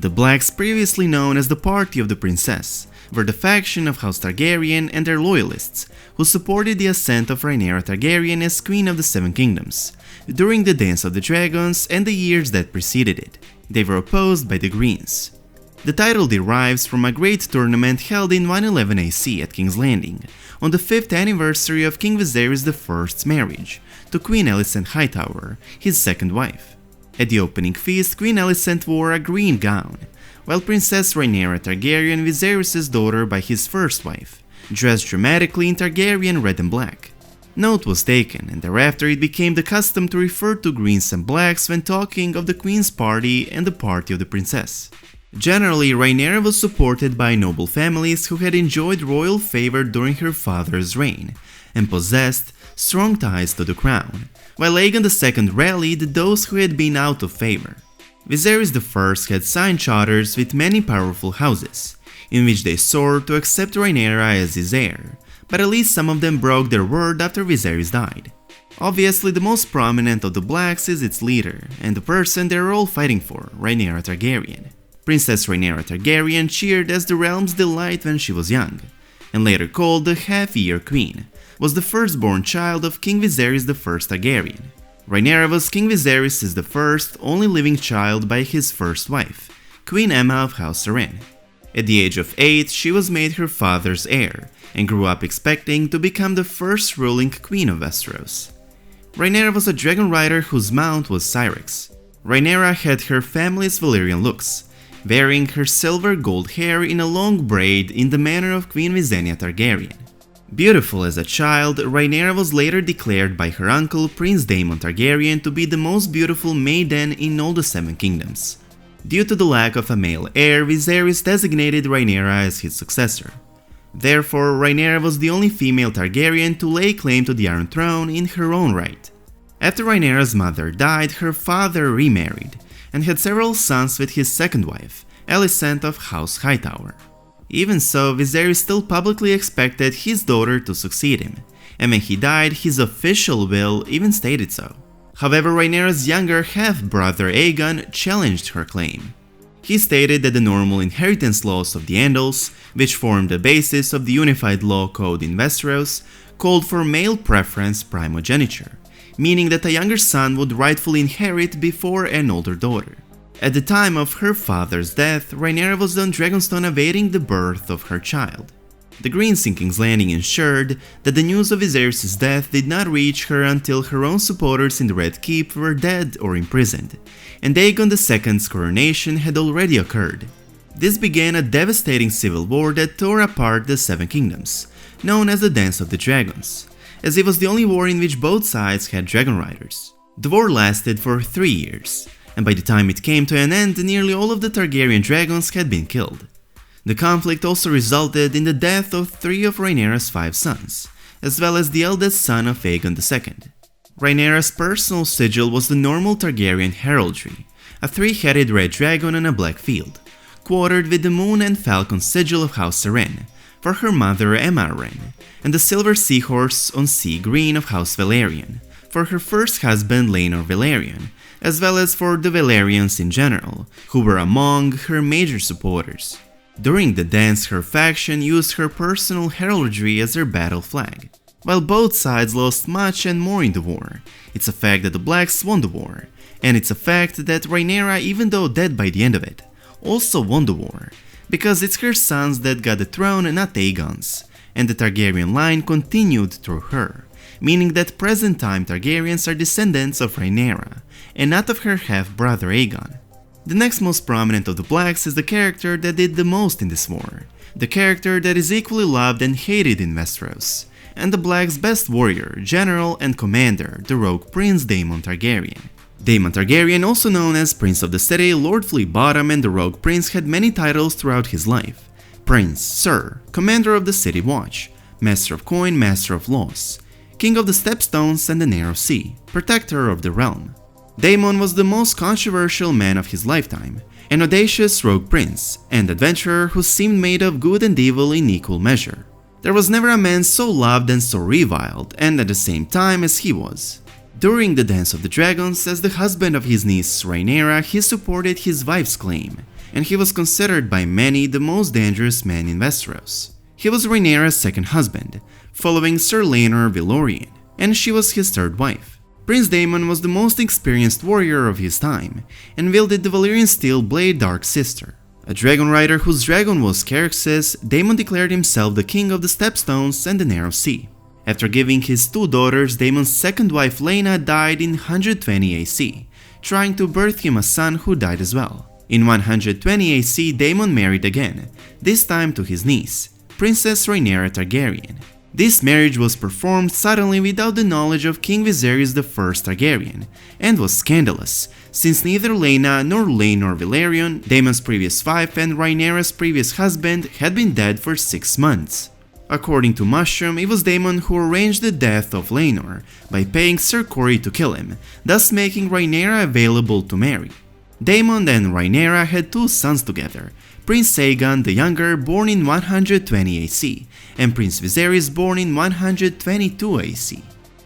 The Blacks, previously known as the Party of the Princess, were the faction of House Targaryen and their loyalists, who supported the ascent of Rhaenyra Targaryen as Queen of the Seven Kingdoms, during the Dance of the Dragons and the years that preceded it. They were opposed by the Greens. The title derives from a great tournament held in 111 AC at King's Landing, on the 5th anniversary of King Viserys I's marriage to Queen Alicent Hightower, his second wife. At the opening feast, Queen Alicent wore a green gown, while Princess Rhaenyra Targaryen, Viserys' daughter by his first wife, dressed dramatically in Targaryen red and black. Note was taken, and thereafter it became the custom to refer to greens and blacks when talking of the Queen's party and the Party of the Princess. Generally, Rhaenyra was supported by noble families who had enjoyed royal favor during her father's reign, and possessed strong ties to the crown, while Aegon II rallied those who had been out of favor. Viserys I had signed charters with many powerful houses, in which they swore to accept Rhaenyra as his heir, but at least some of them broke their word after Viserys died. Obviously, the most prominent of the Blacks is its leader, and the person they are all fighting for, Rhaenyra Targaryen. Princess Rhaenyra Targaryen cheered as the realm's delight when she was young, and later called the Half-Year Queen, was the firstborn child of King Viserys I Targaryen. Rhaenyra was King Viserys' the first only living child by his first wife, Queen Aemma of House Targaryen. At the age of 8, she was made her father's heir, and grew up expecting to become the first ruling queen of Westeros. Rhaenyra was a dragon rider whose mount was Syrax. Rhaenyra had her family's Valyrian looks, wearing her silver gold hair in a long braid in the manner of Queen Visenya Targaryen. Beautiful as a child, Rhaenyra was later declared by her uncle Prince Daemon Targaryen to be the most beautiful maiden in all the Seven Kingdoms. Due to the lack of a male heir, Viserys designated Rhaenyra as his successor. Therefore, Rhaenyra was the only female Targaryen to lay claim to the Iron Throne in her own right. After Rhaenyra's mother died, her father remarried, and had several sons with his second wife, Alicent of House Hightower. Even so, Viserys still publicly expected his daughter to succeed him, and when he died, his official will even stated so. However, Rhaenyra's younger half-brother Aegon challenged her claim. He stated that the normal inheritance laws of the Andals, which formed the basis of the unified law code in Westeros, called for male preference primogeniture, meaning that a younger son would rightfully inherit before an older daughter. At the time of her father's death, Rhaenyra was on Dragonstone awaiting the birth of her child. The Greens in King's Landing ensured that the news of Viserys' death did not reach her until her own supporters in the Red Keep were dead or imprisoned, and Aegon II's coronation had already occurred. This began a devastating civil war that tore apart the Seven Kingdoms, known as the Dance of the Dragons, as it was the only war in which both sides had dragon riders. The war lasted for 3 years, and by the time it came to an end, nearly all of the Targaryen dragons had been killed. The conflict also resulted in the death of 3 of Rhaenyra's 5 sons, as well as the eldest son of Aegon II. Rhaenyra's personal sigil was the normal Targaryen heraldry, a 3-headed red dragon on a black field, quartered with the moon and falcon sigil of House Targaryen, for her mother Aemma Targaryen, and the silver seahorse on sea green of House Velaryon, for her first husband Laenor Velaryon, as well as for the Velaryons in general, who were among her major supporters. During the dance, her faction used her personal heraldry as their battle flag. While both sides lost much and more in the war, it's a fact that the Blacks won the war, and it's a fact that Rhaenyra, even though dead by the end of it, also won the war, because it's her sons that got the throne and not Aegon's, and the Targaryen line continued through her, meaning that present-time Targaryens are descendants of Rhaenyra, and not of her half-brother Aegon. The next most prominent of the Blacks is the character that did the most in this war, the character that is equally loved and hated in Westeros, and the Blacks' best warrior, general and commander, the rogue Prince Daemon Targaryen. Daemon Targaryen, also known as Prince of the City, Lord Fleabottom, and the Rogue Prince, had many titles throughout his life: Prince, Sir, Commander of the City Watch, Master of Coin, Master of Laws, King of the Stepstones and the Narrow Sea, Protector of the Realm. Daemon was the most controversial man of his lifetime, an audacious rogue prince and adventurer who seemed made of good and evil in equal measure. There was never a man so loved and so reviled, and at the same time, as he was. During the Dance of the Dragons, as the husband of his niece Rhaenyra, he supported his wife's claim, and he was considered by many the most dangerous man in Westeros. He was Rhaenyra's second husband, following Sir Rhaenyra Targaryen, and she was his third wife. Prince Daemon was the most experienced warrior of his time, and wielded the Valyrian steel blade Dark Sister. A dragon rider whose dragon was Xerxes, Daemon declared himself the king of the Stepstones and the Narrow Sea. After giving his two daughters, Daemon's second wife Laena died in 120 AC, trying to birth him a son who died as well. In 120 AC, Daemon married again, this time to his niece, Princess Rhaenyra Targaryen. This marriage was performed suddenly without the knowledge of King Viserys I Targaryen, and was scandalous, since neither Laena nor Laenor Velaryon, Daemon's previous wife and Rhaenyra's previous husband, had been dead for 6 months. According to Mushroom, it was Daemon who arranged the death of Laenor by paying Ser Corey to kill him, thus making Rhaenyra available to marry. Daemon and Rhaenyra had 2 sons together, Prince Aegon the Younger, born in 120 AC, and Prince Viserys, born in 122 AC.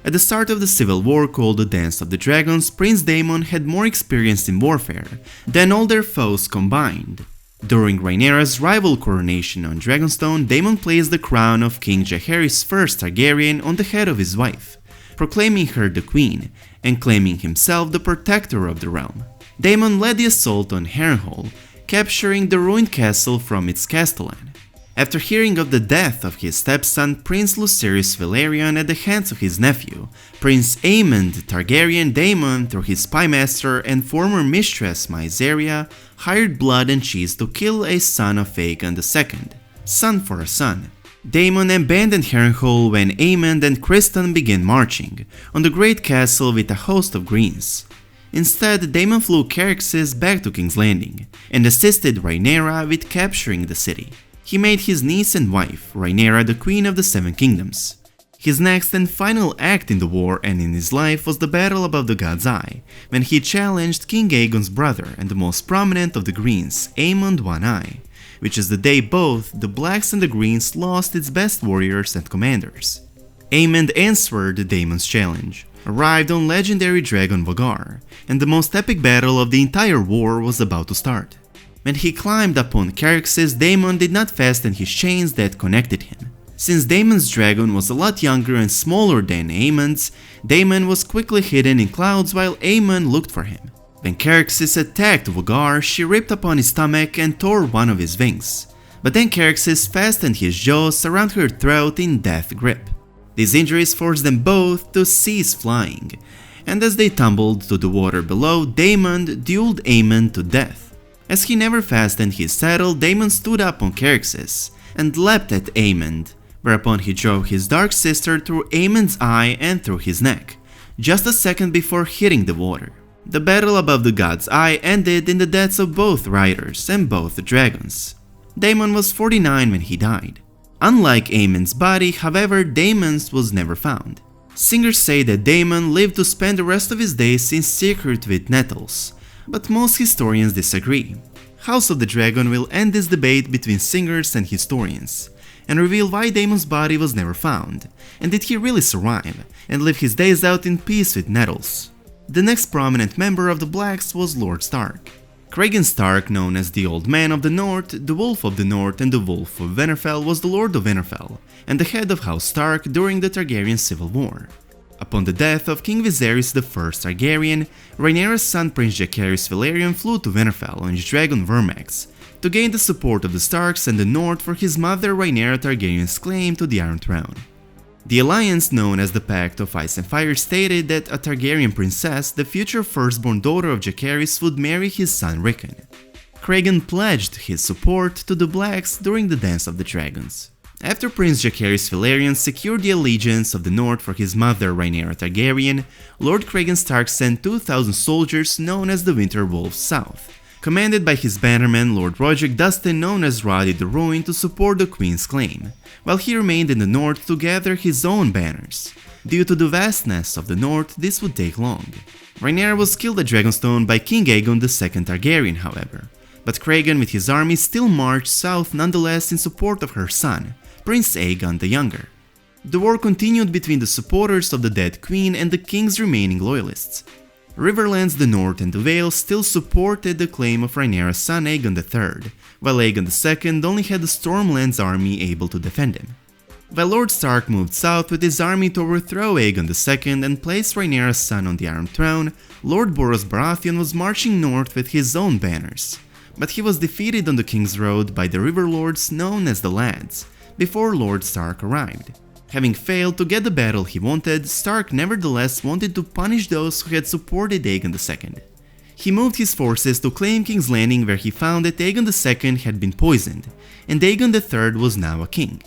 At the start of the civil war called the Dance of the Dragons, Prince Daemon had more experience in warfare than all their foes combined. During Rhaenyra's rival coronation on Dragonstone, Daemon placed the crown of King Jaehaerys I Targaryen on the head of his wife, proclaiming her the queen, and claiming himself the protector of the realm. Daemon led the assault on Harrenhal, capturing the ruined castle from its castellan. After hearing of the death of his stepson Prince Lucerys Velaryon at the hands of his nephew, Prince Aemond Targaryen, Daemon, through his spymaster and former mistress Mysaria, hired Blood and Cheese to kill a son of Aegon II, son for a son. Daemon abandoned Harrenhal when Aemond and Criston began marching on the great castle with a host of greens. Instead, Daemon flew Xerxes back to King's Landing and assisted Rhaenyra with capturing the city. He made his niece and wife, Rhaenyra, the Queen of the Seven Kingdoms. His next and final act in the war and in his life was the battle above the God's Eye, when he challenged King Aegon's brother and the most prominent of the Greens, Aemond One Eye, which is the day both the Blacks and the Greens lost its best warriors and commanders. Aemond answered Daemon's challenge, arrived on legendary dragon Vhagar, and the most epic battle of the entire war was about to start. When he climbed upon Xerxes, Daemon did not fasten his chains that connected him. Since Daemon's dragon was a lot younger and smaller than Aemond's, Daemon was quickly hidden in clouds while Aemon looked for him. When Xerxes attacked Vhagar, she ripped upon his stomach and tore one of his wings, but then Xerxes fastened his jaws around her throat in death grip. These injuries forced them both to cease flying, and as they tumbled to the water below, Daemon dueled Aemon to death. As he never fastened his saddle, Daemon stood up on Xerxes and leapt at Aemon, whereupon he drove his dark sister through Aemon's eye and through his neck, just a second before hitting the water. The battle above the God's Eye ended in the deaths of both riders and both dragons. Daemon was 49 when he died. Unlike Aemon's body, however, Daemon's was never found. Singers say that Daemon lived to spend the rest of his days in secret with Nettles, but most historians disagree. House of the Dragon will end this debate between singers and historians, and reveal why Daemon's body was never found, and did he really survive, and live his days out in peace with Nettles. The next prominent member of the Blacks was Lord Stark. Cregan Stark, known as the Old Man of the North, the Wolf of the North and the Wolf of Winterfell, was the Lord of Winterfell, and the head of House Stark during the Targaryen Civil War. Upon the death of King Viserys I Targaryen, Rhaenyra's son Prince Jaehaerys Velaryon flew to Winterfell on his dragon Vermax, to gain the support of the Starks and the North for his mother Rhaenyra Targaryen's claim to the Iron Throne. The alliance known as the Pact of Ice and Fire stated that a Targaryen princess, the future firstborn daughter of Jaehaerys, would marry his son Rickon. Cregan pledged his support to the Blacks during the Dance of the Dragons. After Prince Jaehaerys Velaryon secured the allegiance of the North for his mother Rhaenyra Targaryen, Lord Cregan Stark sent 2,000 soldiers known as the Winter Wolves south, commanded by his bannerman Lord Roderick Dustin, known as Roddy the Ruin, to support the Queen's claim, while he remained in the North to gather his own banners. Due to the vastness of the North, this would take long. Rhaenyra was killed at Dragonstone by King Aegon II Targaryen, however, but Cregan with his army still marched south nonetheless in support of her son, Prince Aegon the Younger. The war continued between the supporters of the dead queen and the king's remaining loyalists. Riverlands, the north and the Vale still supported the claim of Rhaenyra's son Aegon III, while Aegon II only had the Stormlands army able to defend him. While Lord Stark moved south with his army to overthrow Aegon II and place Rhaenyra's son on the Iron Throne, Lord Boros Baratheon was marching north with his own banners. But he was defeated on the King's Road by the river lords known as the Lads, before Lord Stark arrived. Having failed to get the battle he wanted, Stark nevertheless wanted to punish those who had supported Aegon II. He moved his forces to claim King's Landing, where he found that Aegon II had been poisoned, and Aegon III was now a king.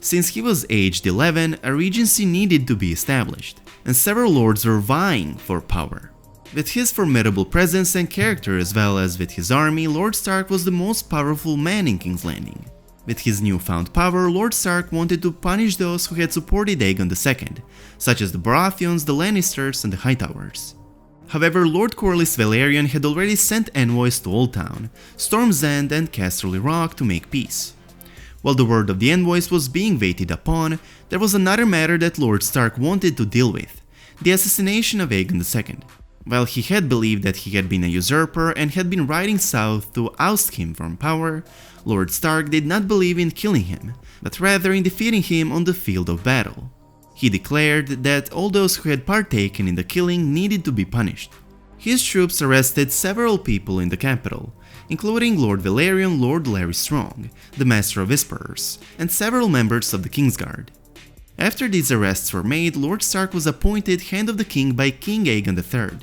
Since he was aged 11, a regency needed to be established, and several lords were vying for power. With his formidable presence and character as well as with his army, Lord Stark was the most powerful man in King's Landing. With his newfound power, Lord Stark wanted to punish those who had supported Aegon II, such as the Baratheons, the Lannisters, and the Hightowers. However, Lord Corlys Velaryon had already sent envoys to Old Town, Storm's End, and Casterly Rock to make peace. While the word of the envoys was being waited upon, there was another matter that Lord Stark wanted to deal with: the assassination of Aegon II. While he had believed that he had been a usurper and had been riding south to oust him from power, Lord Stark did not believe in killing him, but rather in defeating him on the field of battle. He declared that all those who had partaken in the killing needed to be punished. His troops arrested several people in the capital, including Lord Velaryon, Lord Larry Strong, the Master of Whisperers, and several members of the Kingsguard. After these arrests were made, Lord Stark was appointed Hand of the King by King Aegon III.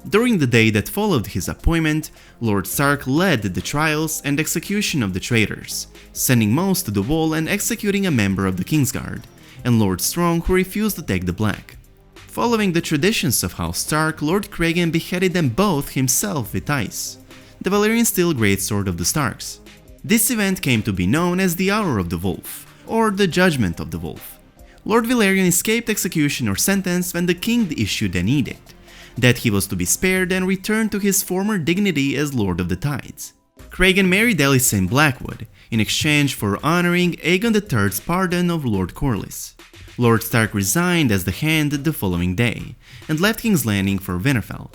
During the day that followed his appointment, Lord Stark led the trials and execution of the traitors, sending most to the wall and executing a member of the Kingsguard, and Lord Strong, who refused to take the black. Following the traditions of House Stark, Lord Cregan beheaded them both himself with ice, the Valyrian steel greatsword of the Starks. This event came to be known as the Hour of the Wolf, or the Judgment of the Wolf. Lord Velaryon escaped execution or sentence when the king issued an edict that he was to be spared and returned to his former dignity as Lord of the Tides. Cregan married Alicent Blackwood in exchange for honoring Aegon III's pardon of Lord Corlys. Lord Stark resigned as the Hand the following day and left King's Landing for Winterfell.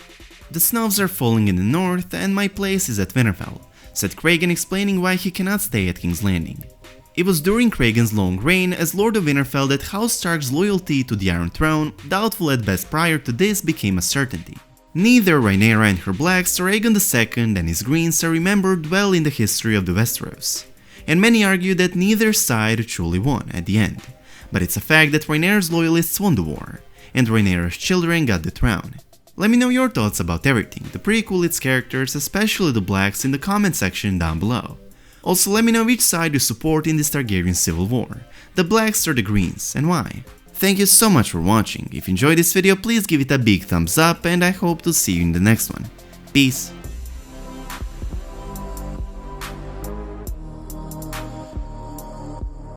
"The snows are falling in the north and my place is at Winterfell," said Cregan, explaining why he cannot stay at King's Landing. It was during Cregan's long reign as Lord of Winterfell that House Stark's loyalty to the Iron Throne, doubtful at best prior to this, became a certainty. Neither Rhaenyra and her Blacks or Aegon II and his Greens are remembered well in the history of the Westeros, and many argue that neither side truly won at the end. But it's a fact that Rhaenyra's loyalists won the war, and Rhaenyra's children got the throne. Let me know your thoughts about everything, the prequel, its characters, especially the Blacks, in the comment section down below. Also, let me know which side you support in this Targaryen civil war, the Blacks or the Greens, and why. Thank you so much for watching. If you enjoyed this video, please give it a big thumbs up, and I hope to see you in the next one. Peace.